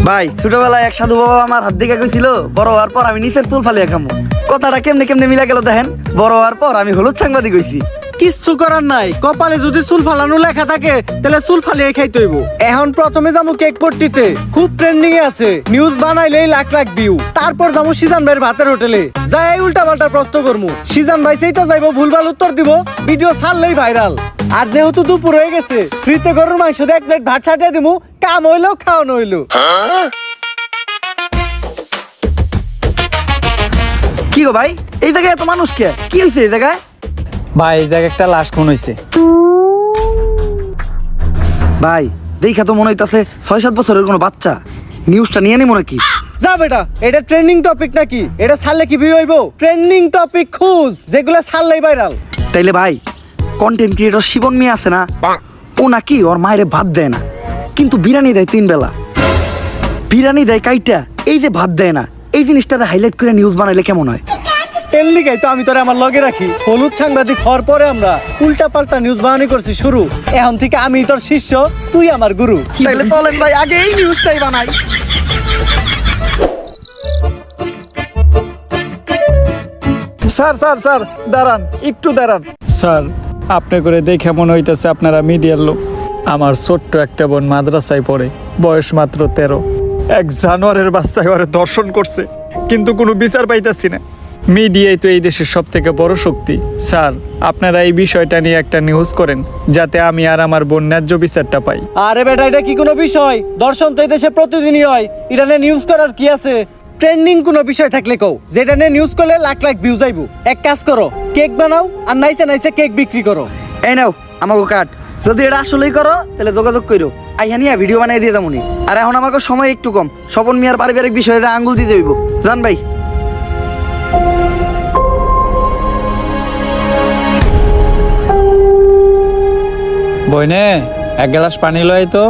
ভাই ছোটবেলায় এক সাধু বাবা আমার হাত দিকে কইছিল বড় হওয়ার পর আমি নিচের চুল ফালিয়ে খামু। কথাটা কেমনে কেমনে মিলা গেল দেখেন। বড় হওয়ার পর আমি হলুদ সাংবাদিক হইছি। কিচ্ছু করার নাই, কপালে যদি চুল ফালানো লেখা থাকে তাহলে চুল ফালিয়ে খাইতে হইব। এখন প্রথমে যাবো কেক পট্টিতে, খুব ট্রেন্ডিং এ আছে, নিউজ বানাইলেই লাখ লাখ ভিউ। তারপর যাবো সিজান ভাইয়ের ভাতের হোটেলে, যাই উল্টা পাল্টা প্রশ্ন করবো, সিজান ভাই সেইটা যাইবো ভুলভাল উত্তর দিব, ভিডিও ছাড়লেই ভাইরাল। আর যেহেতু দুপুর হয়ে গেছে, ফ্রিতে গরুর মাংস দিয়ে 1 প্লেট ভাত ছাটিয়ে দিমু, কাম হইলো খাওয়ানো হইলো। কি গো ভাই, এই জায়গায় এত মানুষ কে? কি হয়েছে এই জায়গায়? ভাই এই জায়গায় একটা লাশ খুন হয়েছে। ভাই দেখা তো মনে হইতাছে 6-7 বছরের কোনো বাচ্চা। নিউজটা নিয়ে নিব নাকি? যা বেটা, এটা ট্রেন্ডিং টপিক নাকি? এটা ছাড়লে কি ভিউ হইব? ট্রেন্ডিং টপিক খুঁজ, যেগুলো ছাড়লেই ভাইরাল। তাইলে ভাই কন্টেন্ট ক্রিয়েটর শিবন মিয়া আছে না, ও নাকি ওর মায়েরে ভাত দেয় না, কিন্তু বিরিয়ানি দেয় 3 বেলা। বিরিয়ানি দেয় কাইটা, এই যে ভাত দেয় না, এই জিনিসটা হাইলাইট করে নিউজ বানাইলে কেমন হয়? এর লিগাই তো আমি তোরে আমার লগে রাখি। হলুদ সাংবাদিক হওয়ার পরে আমরা উল্টা পাল্টা নিউজ বানানি করছি শুরু। এখন থেকে আমি তোর শিষ্য, তুই আমার গুরু। তাইলে চলেন ভাই আগে এই নিউজটাই বানাই। স্যার স্যার স্যার দাঁড়ান, একটু দাঁড়ান। স্যার আপনি করে দেখে মনে হইতেছে আপনারা মিডিয়ার লোক। আমার ছোট্ট একটা বোন মাদ্রাসায় পড়ে, বয়স মাত্র 13। এক জানোয়ারের বাচ্চায় ওরে দর্শন করছে, কিন্তু কোনো বিচার পাইতাছি না। মিডিয়াই তো এই দেশের সব থেকে বড় শক্তি। স্যার আপনারা এই বিষয়টা নিয়ে একটা নিউজ করেন, যাতে আমি আর আমার বোন ন্যায্য বিচারটা পাই। আরে বেটা, এটা কি কোনো বিষয়? দর্শন তো এই দেশে প্রতিদিনই হয়, এটা নিয়ে নিউজ করার কি আছে? ট্রেন্ডিং কোনো বিষয় থাকলে কও, যেটা নিয়ে নিউজ করলে লাখ লাখ ভিউজ আইবো। এক কাজ করো, কেক বানাও আর নাইসে নাইসে কেক বিক্রি করো। এই নাও আমাকে কাট। যদি এটা আসলেই করো তাহলে যোগাযোগ করো, আইয়া নিয়ে ভিডিও বানাই দিয়ে যাবনি। আর এখন আমাকে সময় একটু কম, স্বপন মিয়ার পারিবারিক বিষয়ে আঙ্গুল দিতে হইব। জান ভাই বইনে এক গ্লাস পানি লয় তো।